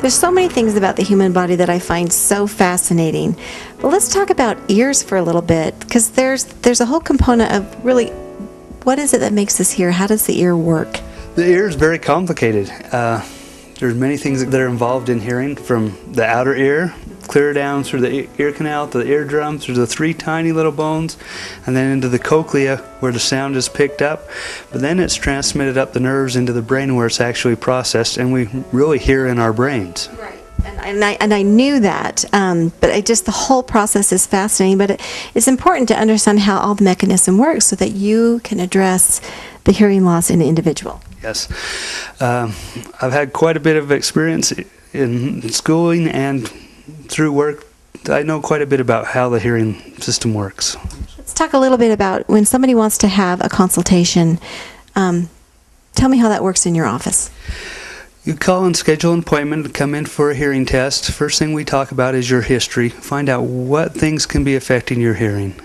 There's so many things about the human body that I find so fascinating. But let's talk about ears for a little bit, because there's a whole component of really, what is it that makes us hear? How does the ear work? The ear is very complicated. There's many things that are involved in hearing, from the outer ear, clear down through the ear canal to the eardrum, through the 3 tiny little bones, and then into the cochlea where the sound is picked up. But then it's transmitted up the nerves into the brain where it's actually processed, and we really hear in our brains. Right. And I knew that, but the whole process is fascinating. But it's important to understand how all the mechanism works so that you can address the hearing loss in an individual. Yes. I've had quite a bit of experience in schooling and through work. I know quite a bit about how the hearing system works. Let's talk a little bit about when somebody wants to have a consultation. Tell me how that works in your office. You call and schedule an appointment to come in for a hearing test. First thing we talk about is your history. Find out what things can be affecting your hearing.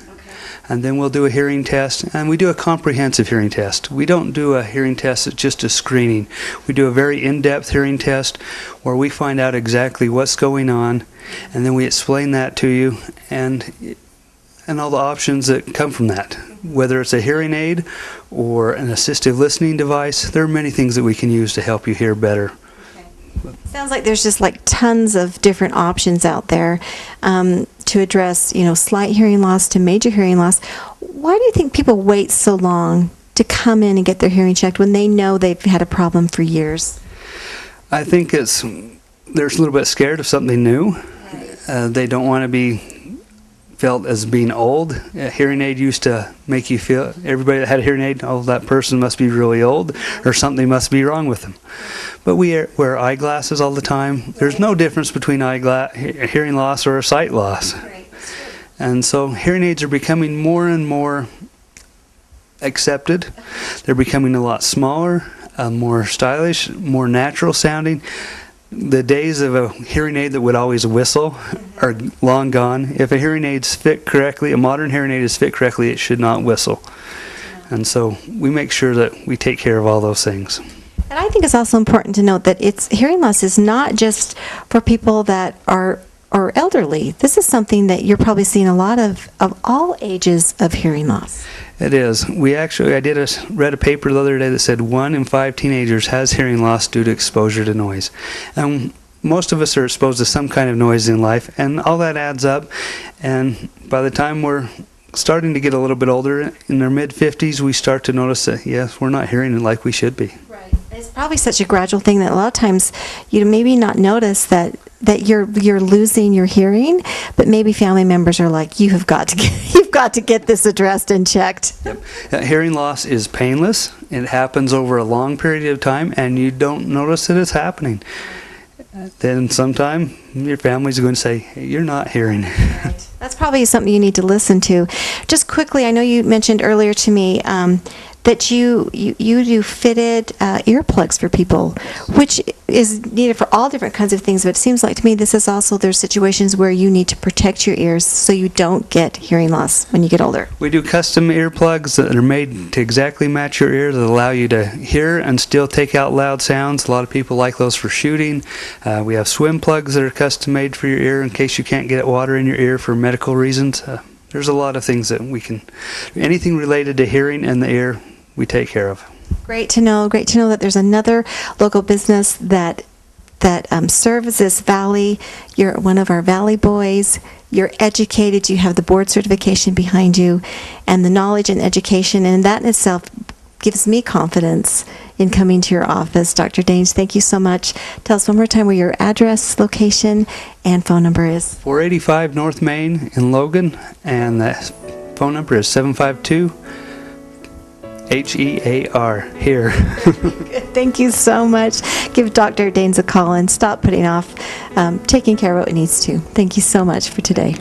And then we'll do a hearing test, and we do a comprehensive hearing test. We don't do a hearing test that's just a screening. We do a very in-depth hearing test where we find out exactly what's going on, and then we explain that to you and all the options that come from that. Whether it's a hearing aid or an assistive listening device, there are many things that we can use to help you hear better. Sounds like there's just like tons of different options out there to address, slight hearing loss to major hearing loss. Why do you think people wait so long to come in and get their hearing checked when they know they've had a problem for years? I think they're a little bit scared of something new. They don't want to be felt as being old. A hearing aid used to make you feel, everybody that had a hearing aid, oh, that person must be really old, or something must be wrong with them. But we wear eyeglasses all the time. There's no difference between hearing loss or a sight loss. And so hearing aids are becoming more and more accepted. They're becoming a lot smaller, more stylish, more natural sounding. The days of a hearing aid that would always whistle are long gone. If a hearing aid's fit correctly, a modern hearing aid is fit correctly, it should not whistle. And so we make sure that we take care of all those things. And I think it's also important to note that hearing loss is not just for people that are elderly. This is something that you're probably seeing a lot of all ages of hearing loss. It is. I read a paper the other day that said 1 in 5 teenagers has hearing loss due to exposure to noise. And most of us are exposed to some kind of noise in life, and all that adds up. And by the time we're starting to get a little bit older, in our mid-50s, we start to notice that, yes, we're not hearing it like we should be. Right. It's probably such a gradual thing that a lot of times you maybe not notice that you're losing your hearing, but maybe family members are like, you've got to get this addressed and checked. Yep. Hearing loss is painless. It happens over a long period of time, and you don't notice that it's happening. Then sometime your family's going to say, hey, you're not hearing. Right. That's probably something you need to listen to. Just quickly, I know you mentioned earlier to me that you do fitted earplugs for people, which is needed for all different kinds of things. But it seems like to me this is also, there's situations where you need to protect your ears so you don't get hearing loss when you get older. We do custom earplugs that are made to exactly match your ear that allow you to hear and still take out loud sounds. A lot of people like those for shooting. We have swim plugs that are custom made for your ear in case you can't get water in your ear for medical reasons. There's a lot of things that we can, anything related to hearing and the ear, we take care of. Great to know that there's another local business that serves this valley. You're one of our valley boys. You're educated. You have the board certification behind you and the knowledge and education, and that in itself gives me confidence in coming to your office. Dr. Daines, thank you so much. Tell us one more time where your address, location, and phone number is. 485 North Main in Logan, and the phone number is 752 HEAR, here. Thank you so much. Give Dr. Daines a call and stop putting off taking care of what it needs to. Thank you so much for today.